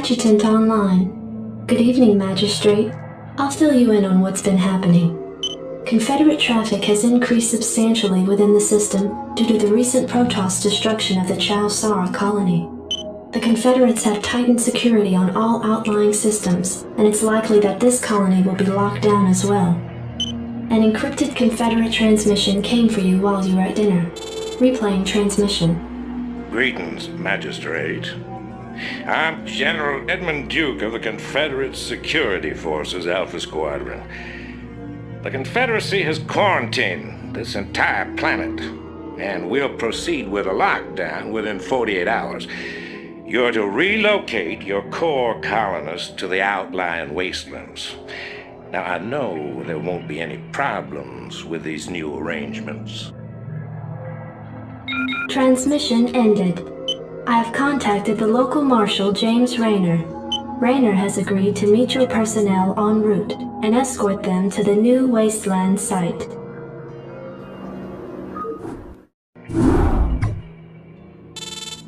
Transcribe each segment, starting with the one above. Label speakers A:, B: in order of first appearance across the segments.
A: Adjutant online. Good evening, Magistrate. I'll fill you in on what's been happening. Confederate traffic has increased substantially within the system due to the recent Protoss destruction of the Chow Sara colony. The Confederates have tightened security on all outlying systems, and it's likely that this colony will be locked down as well. An encrypted Confederate transmission came for you while you were at dinner. Replaying transmission.
B: Greetings, Magistrate. I'm General Edmund Duke of the Confederate Security Forces Alpha Squadron. The Confederacy has quarantined this entire planet, and we'll proceed with a lockdown within 48 hours. You're to relocate your core colonists to the outlying wastelands. Now, I know there won't be any problems with these new arrangements.
A: Transmission ended. I have contacted the local marshal, James Rayner. Rayner has agreed to meet your personnel en route and escort them to the new wasteland site.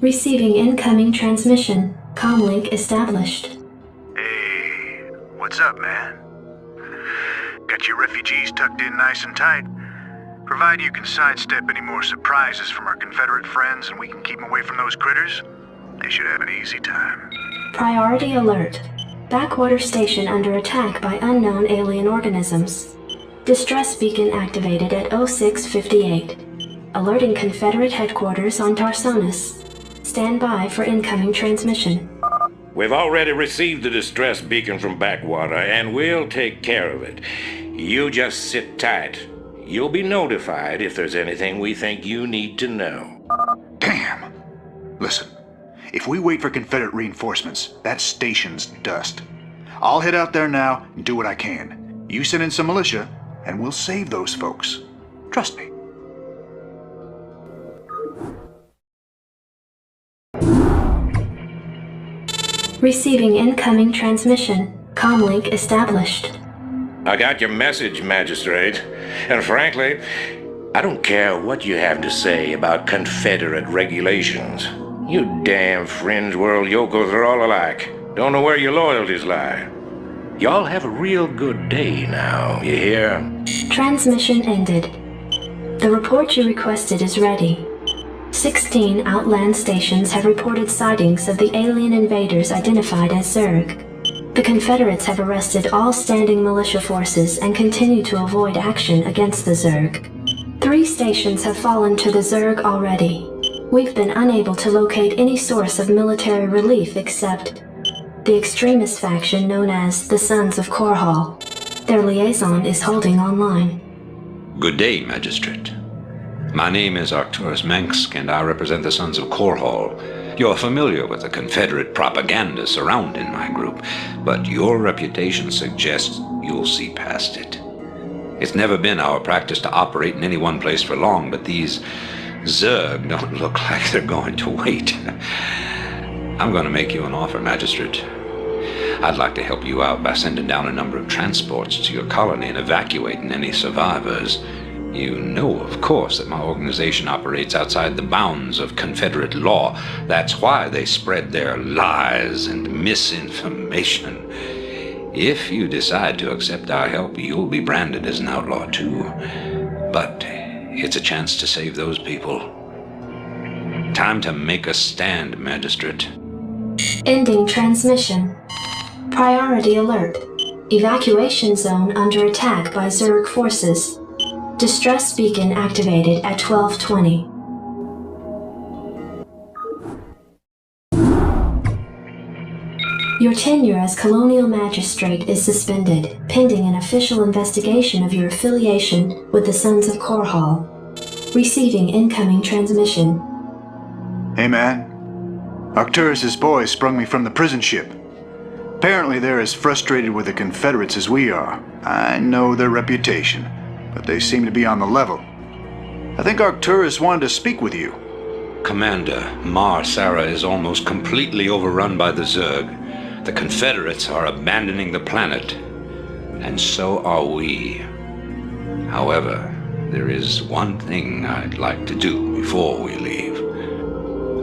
A: Receiving incoming transmission. Comlink established.
C: Hey, what's up, man? Got your refugees tucked in nice and tight? Provided you can sidestep any more surprises from our Confederate friends and we can keep them away from those critters, they should have an easy time.
A: Priority alert. Backwater station under attack by unknown alien organisms. Distress beacon activated at 0658. Alerting Confederate headquarters on Tarsonis. Stand by for incoming transmission.
B: We've already received the distress beacon from Backwater, and we'll take care of it. You just sit tight. You'll be notified if there's anything we think you need to know.
C: Damn! Listen, if we wait for Confederate reinforcements, that station's dust. I'll head out there now and do what I can. You send in some militia, and we'll save those folks. Trust me.
A: Receiving incoming transmission. Comlink established.
B: I got your message, Magistrate. And frankly, I don't care what you have to say about Confederate regulations. You damn fringe world yokels are all alike. Don't know where your loyalties lie. Y'all have a real good day now, you hear?
A: Transmission ended. The report you requested is ready. 16 outland stations have reported sightings of the alien invaders identified as Zerg. The Confederates have arrested all standing militia forces and continue to avoid action against the Zerg. 3 stations have fallen to the Zerg already. We've been unable to locate any source of military relief except the extremist faction known as the Sons of Korhal. Their liaison is holding online.
D: Good day, Magistrate. My name is Arcturus Mensk, and I represent the Sons of Korhal. You're familiar with the Confederate propaganda surrounding my group, but your reputation suggests you'll see past it. It's never been our practice to operate in any one place for long, but these Zerg don't look like they're going to wait. I'm going to make you an offer, Magistrate. I'd like to help you out by sending down a number of transports to your colony and evacuating any survivors. You know, of course, that my organization operates outside the bounds of Confederate law. That's why they spread their lies and misinformation. If you decide to accept our help, you'll be branded as an outlaw too. But it's a chance to save those people. Time to make a stand, Magistrate.
A: Ending transmission. Priority alert. Evacuation zone under attack by Zerg forces. Distress beacon activated at 12:20. Your tenure as Colonial Magistrate is suspended, pending an official investigation of your affiliation with the Sons of Korhal. Receiving incoming transmission.
C: Hey, man. Arcturus's boys sprung me from the prison ship. Apparently they're as frustrated with the Confederates as we are. I know their reputation, but they seem to be on the level. I think Arcturus wanted to speak with you.
D: Commander, Mar Sara is almost completely overrun by the Zerg. The Confederates are abandoning the planet, and so are we. However, there is one thing I'd like to do before we leave.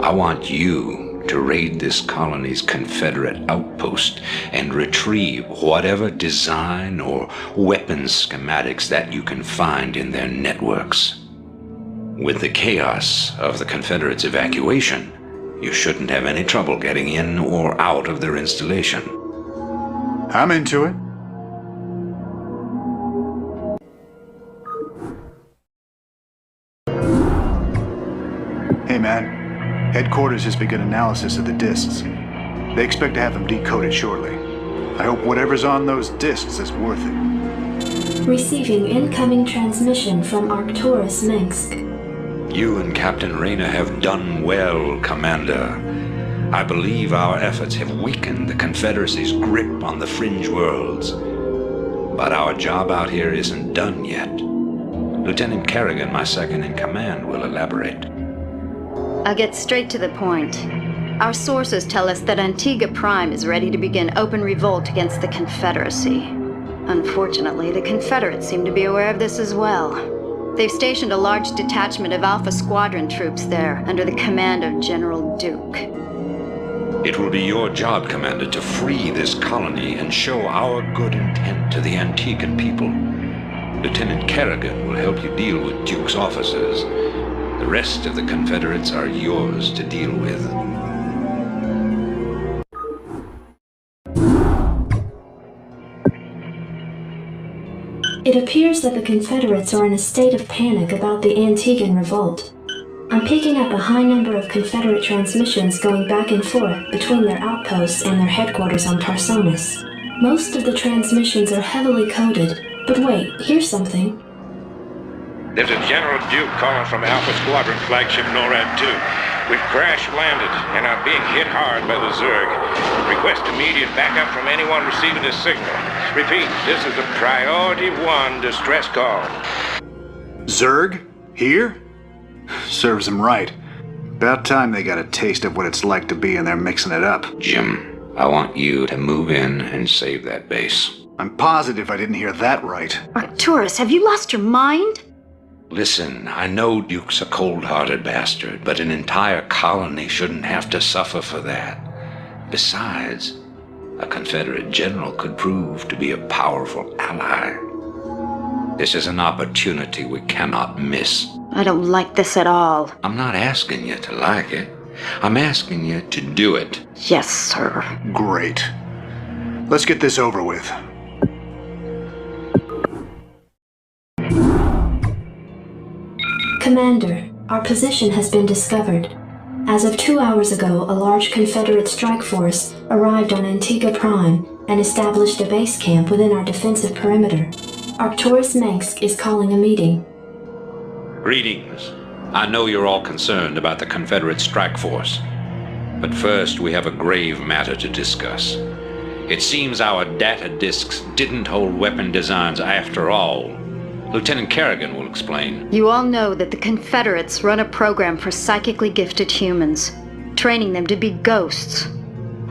D: I want you to raid this colony's Confederate outpost and retrieve whatever design or weapons schematics that you can find in their networks. With the chaos of the Confederates' evacuation, you shouldn't have any trouble getting in or out of their installation.
C: I'm into it. Hey, man. Headquarters has begun analysis of the discs. They expect to have them decoded shortly. I hope whatever's on those discs is worth it.
A: Receiving incoming transmission from Arcturus Minsk.
D: You and Captain Rayner have done well, Commander. I believe our efforts have weakened the Confederacy's grip on the fringe worlds. But our job out here isn't done yet. Lieutenant Kerrigan, my second in command, will elaborate.
E: I'll get straight to the point. Our sources tell us that Antiga Prime is ready to begin open revolt against the Confederacy. Unfortunately, the Confederates seem to be aware of this as well. They've stationed a large detachment of Alpha Squadron troops there under the command of General Duke.
D: It will be your job, Commander, to free this colony and show our good intent to the Antiguan people. Lieutenant Kerrigan will help you deal with Duke's officers. The rest of the Confederates are yours to deal with.
A: It appears that the Confederates are in a state of panic about the Antiguan revolt. I'm picking up a high number of Confederate transmissions going back and forth between their outposts and their headquarters on Tarsonis. Most of the transmissions are heavily coded, but wait, here's something.
B: There's a General Duke calling from Alpha Squadron flagship NORAD 2. We've crash-landed and are being hit hard by the Zerg. Request immediate backup from anyone receiving this signal. Repeat, this is a Priority 1 distress call.
C: Zerg? Here? Serves them right. About time they got a taste of what it's like to be in there mixing it up.
D: Jim, I want you to move in and save that base.
C: I'm positive I didn't hear that right.
E: Arcturus, have you lost your mind?
D: Listen, I know Duke's a cold-hearted bastard, but an entire colony shouldn't have to suffer for that. Besides, a Confederate general could prove to be a powerful ally. This is an opportunity we cannot miss.
E: I don't like this at all.
D: I'm not asking you to like it. I'm asking you to do it.
E: Yes, sir.
C: Great. Let's get this over with.
A: Commander, our position has been discovered. As of 2 hours ago, a large Confederate strike force arrived on Antiga Prime and established a base camp within our defensive perimeter. Arcturus Minsk is calling a meeting.
D: Greetings. I know you're all concerned about the Confederate strike force. But first, we have a grave matter to discuss. It seems our data disks didn't hold weapon designs after all. Lieutenant Kerrigan will explain.
E: You all know that the Confederates run a program for psychically gifted humans, training them to be ghosts.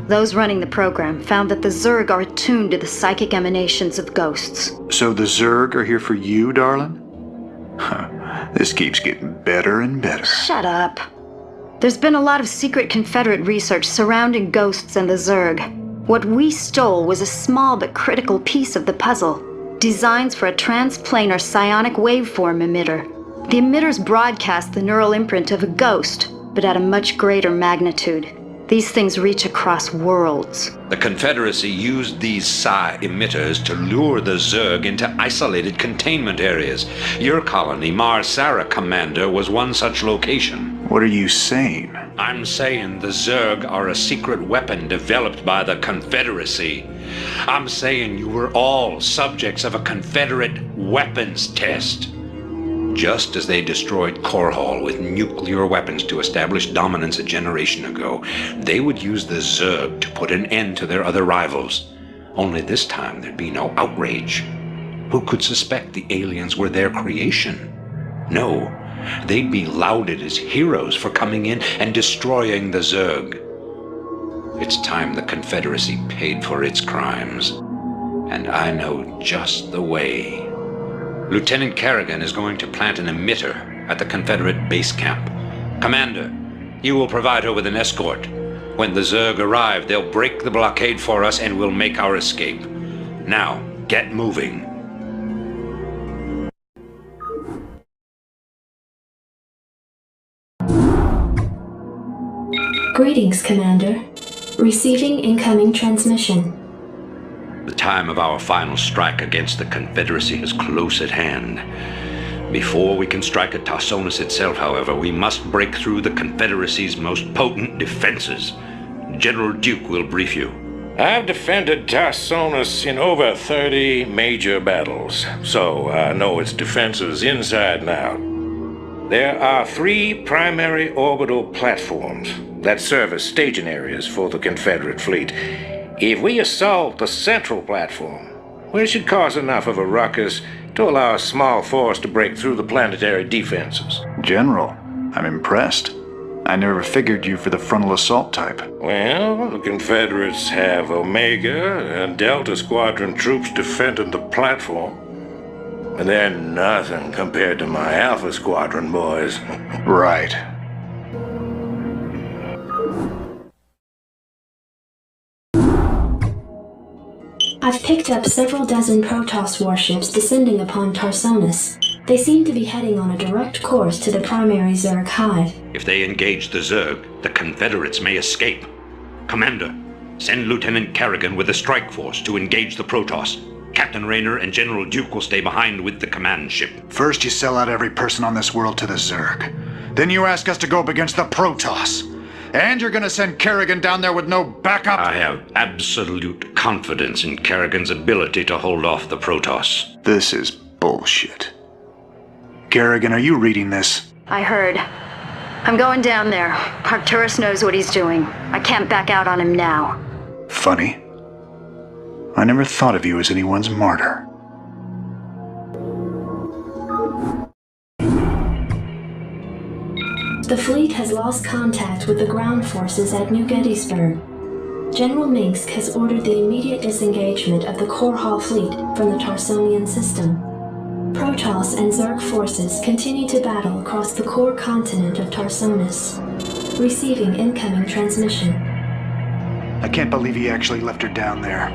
E: Those running the program found that the Zerg are attuned to the psychic emanations of ghosts.
C: So the Zerg are here for you, darling? This keeps getting better and better.
E: Shut up. There's been a lot of secret Confederate research surrounding ghosts and the Zerg. What we stole was a small but critical piece of the puzzle. Designs for a transplanar psionic waveform emitter. The emitters broadcast the neural imprint of a ghost, but at a much greater magnitude. These things reach across worlds.
D: The Confederacy used these psi emitters to lure the Zerg into isolated containment areas. Your colony, Mars-Sara Commander, was one such location.
C: What are you saying?
D: I'm saying the Zerg are a secret weapon developed by the Confederacy. I'm saying you were all subjects of a Confederate weapons test. Just as they destroyed Core Hall with nuclear weapons to establish dominance a generation ago, they would use the Zerg to put an end to their other rivals. Only this time there'd be no outrage. Who could suspect the aliens were their creation? No, they'd be lauded as heroes for coming in and destroying the Zerg. It's time the Confederacy paid for its crimes. And I know just the way. Lieutenant Kerrigan is going to plant an emitter at the Confederate base camp. Commander, you will provide her with an escort. When the Zerg arrive, they'll break the blockade for us and we'll make our escape. Now, get moving.
A: Greetings, Commander. Receiving incoming transmission.
D: The time of our final strike against the Confederacy is close at hand. Before we can strike at Tarsonis itself, however, we must break through the Confederacy's most potent defenses. General Duke will brief you.
B: I've defended Tarsonis in over 30 major battles, so I know its defenses inside and out. There are 3 primary orbital platforms that serve as staging areas for the Confederate fleet. If we assault the central platform, we should cause enough of a ruckus to allow a small force to break through the planetary defenses.
C: General, I'm impressed. I never figured you for the frontal assault type.
B: Well, the Confederates have Omega and Delta Squadron troops defending the platform. And they're nothing compared to my Alpha Squadron boys.
C: Right.
A: I've picked up several dozen Protoss warships descending upon Tarsonis. They seem to be heading on a direct course to the primary Zerg hive.
D: If they engage the Zerg, the Confederates may escape. Commander, send Lieutenant Kerrigan with a strike force to engage the Protoss. Captain Rayner and General Duke will stay behind with the command ship.
C: First you sell out every person on this world to the Zerg. Then you ask us to go up against the Protoss. And you're gonna send Kerrigan down there with no backup?
D: I have absolute confidence in Kerrigan's ability to hold off the Protoss.
C: This is bullshit. Kerrigan, are you reading this?
E: I heard. I'm going down there. Arcturus knows what he's doing. I can't back out on him now.
C: Funny. I never thought of you as anyone's martyr.
A: The fleet has lost contact with the ground forces at New Gettysburg. General Minsk has ordered the immediate disengagement of the Core Hall fleet from the Tarsonian system. Protoss and Zerg forces continue to battle across the core continent of Tarsonis. Receiving incoming transmission.
C: I can't believe he actually left her down there.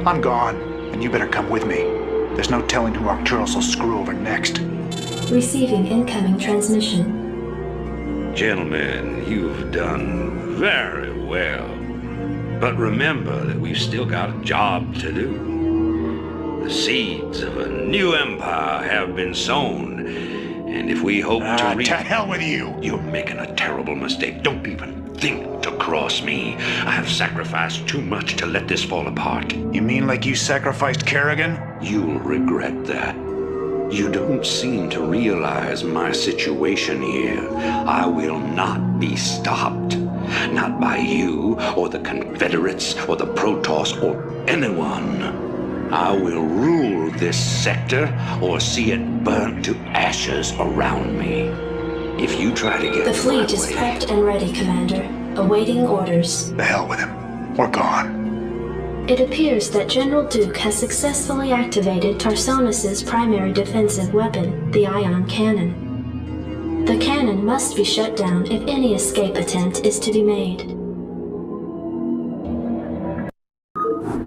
C: I'm gone, and you better come with me. There's no telling who Arcturus will screw over next.
A: Receiving incoming transmission.
D: Gentlemen, you've done very well. But remember that we've still got a job to do. The seeds of a new empire have been sown, and if we hope to reach...
C: To hell with you!
D: You're making a terrible mistake. Don't even think to cross me. I have sacrificed too much to let this fall apart.
C: You mean like you sacrificed Kerrigan?
D: You'll regret that. You don't seem to realize my situation here. I will not be stopped. Not by you, or the Confederates, or the Protoss, or anyone. I will rule this sector, or see it burnt to ashes around me. If you try to get
A: The fleet
D: my
A: is
D: way,
A: prepped and ready, Commander. Awaiting orders.
C: The hell with him. We're gone.
A: It appears that General Duke has successfully activated Tarsonis' primary defensive weapon, the ion cannon. The cannon must be shut down if any escape attempt is to be made.